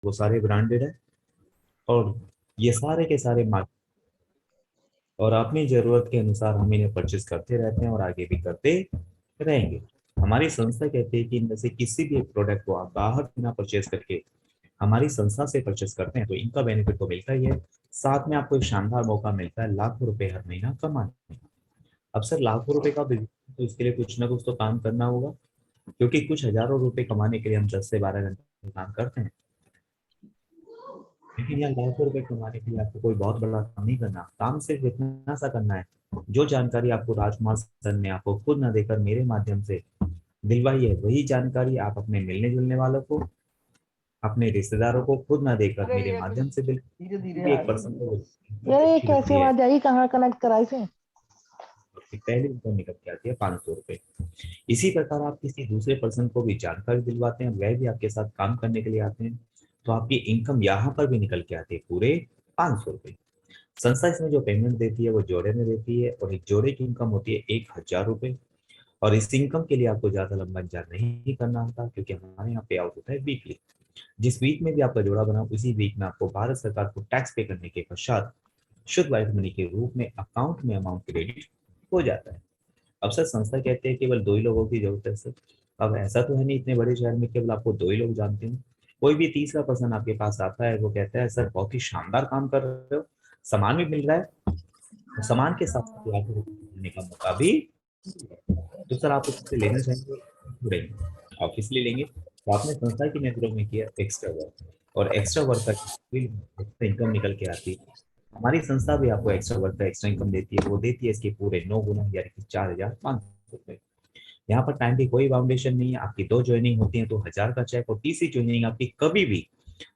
वो सारे ब्रांडेड है, और ये सारे के सारे मार्केट, और अपनी जरूरत के अनुसार हम इन्हें परचेस करते रहते हैं और आगे भी करते रहेंगे। हमारी संस्था कहती है कि इनमें से किसी भी एक प्रोडक्ट को आप बाहर बिना परचेस करके हमारी संस्था से परचेस करते हैं तो इनका बेनिफिट तो मिलता ही है, साथ में आपको एक शानदार मौका मिलता है लाखों रुपए हर महीना कमाने का। अब सर लाखों रुपए का बिजनेस, तो इसके लिए कुछ ना कुछ तो काम करना होगा, क्योंकि कुछ हजारों रुपए कमाने के लिए हम 10 से 12 घंटे काम करते हैं, लेकिन यार लाखों रुपए कमाने के लिए आपको कोई बहुत बड़ा काम नहीं करना, काम सिर्फ इतना सा करना है। जो जानकारी आपको राजकुमार सर ने आपको खुद न देकर मेरे माध्यम से दिलवाई है, वही जानकारी आप अपने मिलने जुलने वालों को, अपने रिश्तेदारों को खुद ना देकर अरे मेरे ये माध्यम से बिल धीरे धीरे भी आ एक रही पर्सन है को यार, ये अच्छी लगती कैसे है। आवाज आई, कहाँ कनेक्ट कराई से? पहले इनकम निकल के आती है 500 रुपए। इसी प्रकार आप किसी दूसरे पर्सन को भी जानकारी दिलवाते हैं, वह भी आपके साथ काम करने के लिए आते हैं, तो आपकी इनकम यहाँ पर भी निकल के आती है पूरे 500 रुपए। संस्था इसमें जो पेमेंट देती है वो जोड़े में देती है, और एक जोड़े की इनकम होती है 1,000 रुपए। और इस इनकम के लिए आपको ज्यादा लंबा इंतजार नहीं करना होता, क्योंकि हमारे यहाँ पे आउट होता है वीकली। जिस वीक में भी आपका जोड़ा बना उसी वीक में आपको भारत सरकार को टैक्स पे करने के पश्चात शुद्ध वाइट मनी के रूप में अकाउंट में अमाउंट क्रेडिट हो जाता है। अब सर संस्था कहते हैं केवल 2 ही लोगों की जरूरत है सर। अब ऐसा तो है नहीं इतने बड़े शहर में केवल आपको 2 ही लोग जानते हैं। कोई भी तीसरा पर्सन आपके पास आता है, वो कहता है सर बहुत ही शानदार काम कर रहे हो, सामान भी मिल रहा है, और सामान के साथ साथ लाखों रुपए मिलने का मौका भी, तो सर आप उससे लेना चाहेंगे नहीं, आप इसलिए लेंगे तो आपने संस्था की नजरों में किया एक्स्ट्रा वर्क, और एक्स्ट्रा वर्क का एक्स्ट्रा इनकम निकल के आती है। हमारी संस्था भी आपको एक्स्ट्रा वर्क का एक्स्ट्रा इनकम देती है, वो देती है इसके पूरे 9 गुना, यानी कि 4,500 रुपए। यहाँ पर टाइम की कोई बाउंडेशन नहीं है, आपकी 2 ज्वाइनिंग होती है तो 1,000 का चेक, और तीसरी ज्वाइनिंग आपकी कभी भी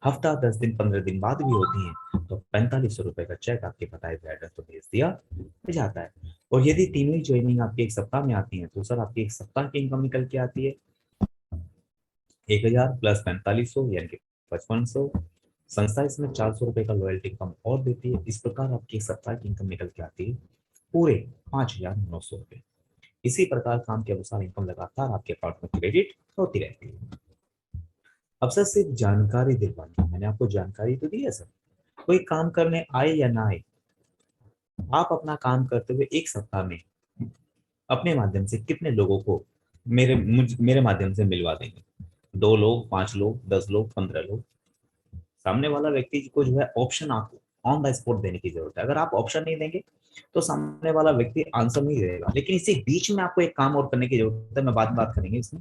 हफ्ता 10 दिन 15 दिन बाद भी होती है तो 4,500 रुपए का चेक आपके बताए हुए एड्रेस पर भेज दिया जाता है। और यदि तीनों ही ज्वाइनिंग आपकी एक सप्ताह में आती है तो सर आपकी एक सप्ताह की इनकम निकल के आती है 1,000 प्लस 4,500 यानी कि 5,500। संस्था इसमें 400 रुपए का लॉयल्टी कम और देती है। इस प्रकार आपकी एक सप्ताह की इनकम निकल के आती है पूरे 5,900 रुपए। इसी प्रकार काम के अनुसार इनकम लगातार आपके अकाउंट में क्रेडिट होती रहती है। अब सर सिर्फ जानकारी दिलवानी है, मैंने आपको जानकारी तो दी है सर, कोई काम करने आए या ना आए, आप अपना काम करते हुए एक सप्ताह में अपने माध्यम से कितने लोगों को मेरे माध्यम से मिलवा देंगे? 2 लोग, 5 लोग, 10 लोग, 15 लोग? सामने वाला व्यक्ति को जो है ऑप्शन आपको ऑन द स्पॉट देने की जरूरत है। अगर आप ऑप्शन नहीं देंगे तो सामने वाला व्यक्ति आंसर नहीं देगा। लेकिन इसी बीच में आपको एक काम और करने की जरूरत है, मैं बात करेंगे इसमें।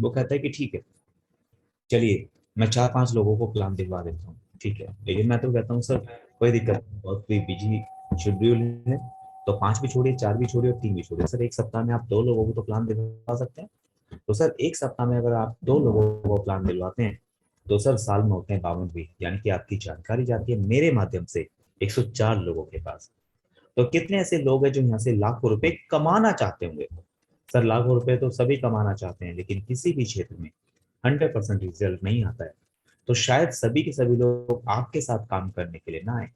वो कहता है कि ठीक है, चलिए मैं 4-5 लोगों को प्लान दिलवा देता हूँ, ठीक है, लेकिन मैं तो कहता हूँ सर कोई दिक्कत नहीं, बहुत कोई बिजी शेड्यूल है, तो 5 भी छोड़िए, 4 भी छोड़िए और 3 भी छोड़िए, सर एक सप्ताह में आप 2 लोगों को तो प्लान दिलवा सकते हैं। तो सर एक सप्ताह में अगर आप 2 लोगों को प्लान दिलवाते हैं तो सर साल में होते हैं 52 वीक, यानी कि आपकी जानकारी जाती है मेरे माध्यम से 104 लोगों के पास। तो कितने ऐसे लोग हैं जो यहाँ से लाखों रुपए कमाना चाहते होंगे? सर लाखों रुपए तो सभी कमाना चाहते हैं, लेकिन किसी भी क्षेत्र में 100% रिजल्ट नहीं आता है। तो शायद सभी के सभी लोग आपके साथ काम करने के लिए ना आए,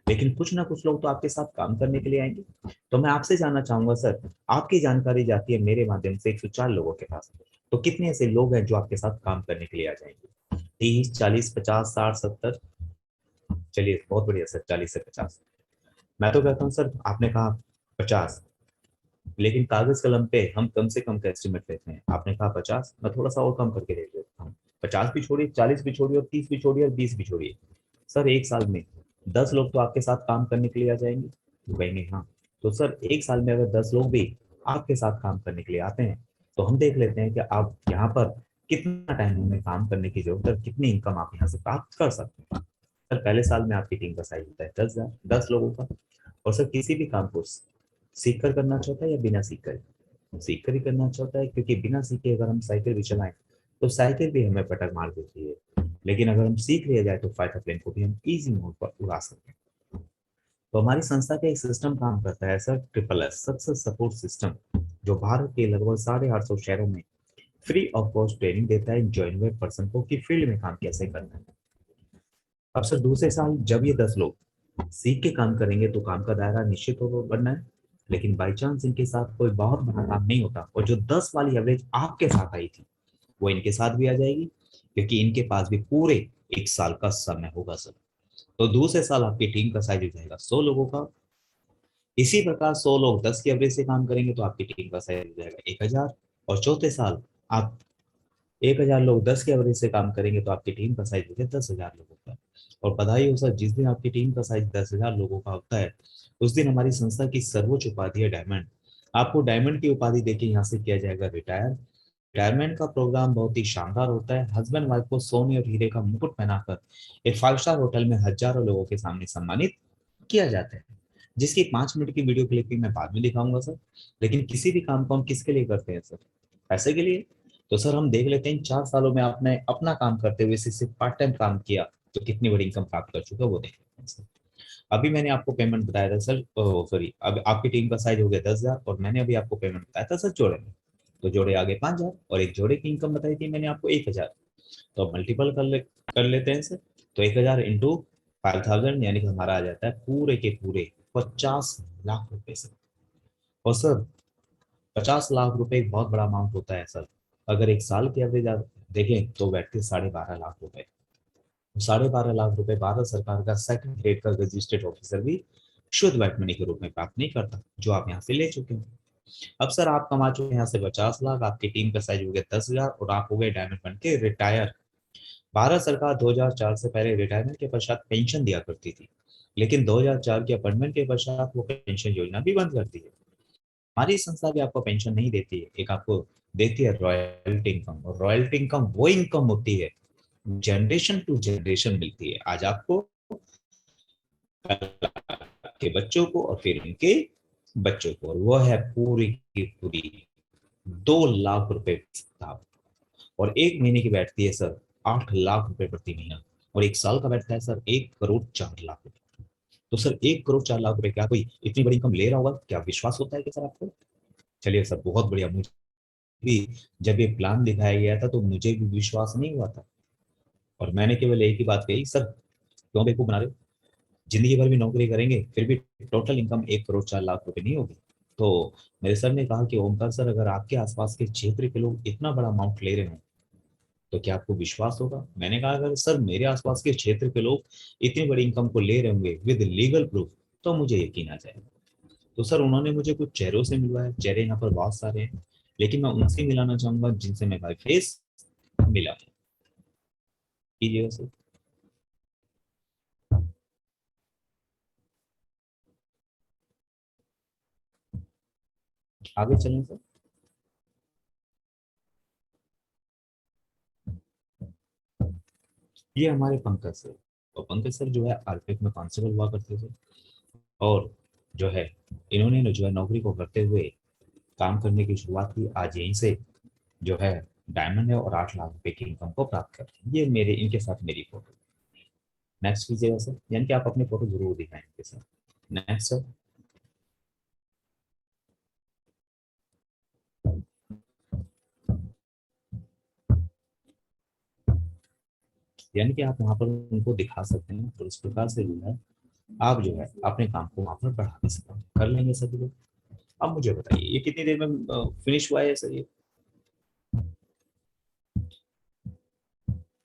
लेकिन कुछ ना कुछ लोग तो आपके साथ काम करने के लिए आएंगे। तो मैं आपसे जानना चाहूंगा सर, आपकी जानकारी जाती है मेरे माध्यम से 104 लोगों के पास, तो कितने ऐसे लोग हैं जो आपके साथ काम करने के लिए आ जाएंगे? 30, 40, 50, 60, 70? चलिए बहुत बढ़िया सर, 40 से 50। मैं तो कहता हूँ सर आपने कहा 50, लेकिन कागज कलम पे हम कम से कम का एस्टिमेट लेते हैं। आपने कहा 50, मैं थोड़ा सा और कम करके दे देता हूँ। 50 भी छोड़िए, 40 भी छोड़िए और 30 भी छोड़िए और 20 भी छोड़िए, सर एक साल में 10 लोग तो आपके साथ काम करने के लिए आ जाएंगे। तो कहेंगे हाँ, तो सर एक साल में अगर 10 लोग भी आपके साथ काम करने के लिए आते हैं तो हम देख लेते हैं कि आप यहाँ पर कितना टाइम हमें काम करने की जरूरत है, कितनी इनकम आप यहाँ से प्राप्त कर सकते हैं। सर पहले साल में आपकी टीम का साइज होता है 10,000, 10 लोगों का। और सर किसी भी काम को सीख कर करना चाहता है या बिना सीख कर? सीख कर ही करना चाहता है, क्योंकि बिना सीखे अगर हम साइकिल भी चलाएं तो साइकिल भी हमें पटक मार देती है, लेकिन अगर हम सीख लिया जाए तो फाइटर प्लेन को भी हम इजी मोड पर उड़ा सकते हैं। तो हमारी संस्था का एक सिस्टम काम करता है sir, SSS, success support system, जो भारत के लगभग 850 शहरों में फ्री ऑफ कॉस्ट ट्रेनिंग देता है ज्वाइन हुए पर्सन को कि फील्ड में काम कैसे करना है। अब सर दूसरे साल जब ये 10 लोग सीख के काम करेंगे तो काम का दायरा निश्चित हो बढ़ना है, लेकिन बाई चांस इनके साथ कोई बहुत बड़ा काम नहीं होता और जो 10 वाली एवरेज आपके साथ आई थी वो इनके साथ भी आ जाएगी, क्योंकि इनके पास भी पूरे 1 साल का समय होगा सर। तो दूसरे साल आपकी टीम का साइज हो जाएगा 100 लोगों का। इसी प्रकार 100 लोग 10 की एवरेज से काम करेंगे तो आपकी टीम का साइज हो जाएगा 1000। और चौथे साल आप 1000 लोग 10 के एवरेज से काम करेंगे तो आपकी टीम का साइज हो गया 10,000 लोगों का। और बधाई हो सर, जिस दिन आपकी टीम का साइज 10,000 लोगों का होता है उस दिन हमारी संस्था की सर्वोच्च उपाधि है डायमंड। आपको डायमंड की उपाधि देके यहाँ से किया जाएगा रिटायर। रिटायरमेंट का प्रोग्राम बहुत ही शानदार होता है। हस्बैंड वाइफ को सोने और हीरे का मुकुट पहनाकर एक 5 स्टार होटल में हजारों लोगों के सामने सम्मानित किया जाता है, जिसकी 5 मिनट की वीडियो क्लिपिंग मैं बाद में दिखाऊंगा सर। लेकिन किसी भी काम को हम किसके लिए करते हैं सर? पैसे के लिए। तो सर हम देख लेते हैं 4 सालों में आपने अपना काम करते हुए सिर्फ पार्ट टाइम काम किया तो कितनी बड़ी इनकम प्राप्त कर चुका है वो देख लेते हैं सर। अभी मैंने आपको पेमेंट बताया था सर, सॉरी, अब आपकी टीम का साइज हो गया 10,000 और मैंने अभी आपको पेमेंट बताया था सर जोड़े में। तो जोड़े आगे 5,000 और एक जोड़े की इनकम बताई थी मैंने आपको 1,000। तो अब मल्टीपल कर लेते हैं सर। तो 1,000 इंटू 5,000 यानी कि हमारा आ जाता है पूरे के पूरे 50 लाख रुपए सर। और सर 50 लाख रुपए एक बहुत बड़ा अमाउंट होता है सर। अगर एक साल की एवरेज आप देखें तो बैठते 12.5 लाख रुपए। 12.5 लाख रुपए भारत सरकार का सेकंड ग्रेड का रजिस्टर्ड ऑफिसर भी शुद्ध वैट मनी के रूप में प्राप्त नहीं करता, जो आप यहाँ से ले चुके हैं। अब सर आप कमा चुके हैं यहाँ से 50 लाख, आपकी टीम का साइज हो गया 10,000 और आप हो गए डायमंड बन के रिटायर। भारत सरकार 2004 से पहले रिटायरमेंट के पश्चात पेंशन दिया करती थी, लेकिन 2004 के अपॉइंटमेंट के पश्चात वो पेंशन योजना भी बंद कर दी है। हमारी संस्था भी आपको पेंशन नहीं देती है, एक आपको देती है रॉयल्टी इनकम। और रॉयल्टी इनकम वो इनकम होती है जनरेशन टू जनरेशन मिलती है, आज आपको, कल आपके बच्चों को और फिर उनके बच्चों को। और वो है पूरी की पूरी 2 लाख रुपए साहब। और एक महीने की बैठती है सर 8 लाख रुपए प्रति महीना। और एक साल का बैठता है सर 1,04,00,000 रुपए। तो सर 1,04,00,000 रुपए क्या कोई इतनी बड़ी इनकम ले रहा होगा? क्या विश्वास होता है कि सर आपको? चलिए सर, बहुत बढ़िया। मुझे भी जब ये प्लान दिखाया गया था तो मुझे भी विश्वास नहीं हुआ था। और मैंने केवल एक ही बात कही, सर क्यों बेवकूफ बना रहे हो? जिंदगी भर भी नौकरी करेंगे फिर भी टोटल इनकम 1,04,00,000 रुपए नहीं होगी। तो मेरे सर ने कहा कि ओमकार सर, अगर आपके आसपास के क्षेत्र के लोग इतना बड़ा अमाउंट ले रहे हो तो क्या आपको विश्वास होगा? मैंने कहा अगर सर मेरे आसपास के क्षेत्र के लोग इतनी बड़ी इनकम को ले रहे होंगे विद लीगल प्रूफ तो मुझे यकीन आ जाएगा। तो सर उन्होंने मुझे कुछ चेहरों से मिलवाया, चेहरे यहाँ पर बहुत सारे हैं, लेकिन मैं उनसे मिलाना चाहूंगा जिनसे मैं बाय फेस मिला हूं। कीजिएगा सर। आगे चलें सर। ये हमारे पंकज सर। और पंकज सर जो है आरपीएफ में कांस्टेबल हुआ करते थे। और जो है इन्होंने जो है नौकरी को करते हुए काम करने की शुरुआत की, आज यहीं से जो है डायमंड है और 8 लाख रुपए की इनकम को प्राप्त करते हैं। ये मेरे इनके साथ मेरी फोटो। नेक्स्ट कीजिएगा सर, यानी कि आप अपनी फोटो जरूर दिखाएं इनके साथ। Next sir. यानी कि आप वहां पर उनको दिखा सकते हैं और इस प्रकार से जो है आप जो है अपने काम को वहां पर बढ़ा भी सकते हैं। कर लेंगे सभी लोग। अब मुझे बताइए ये कितनी देर में फिनिश हुआ है सर? ये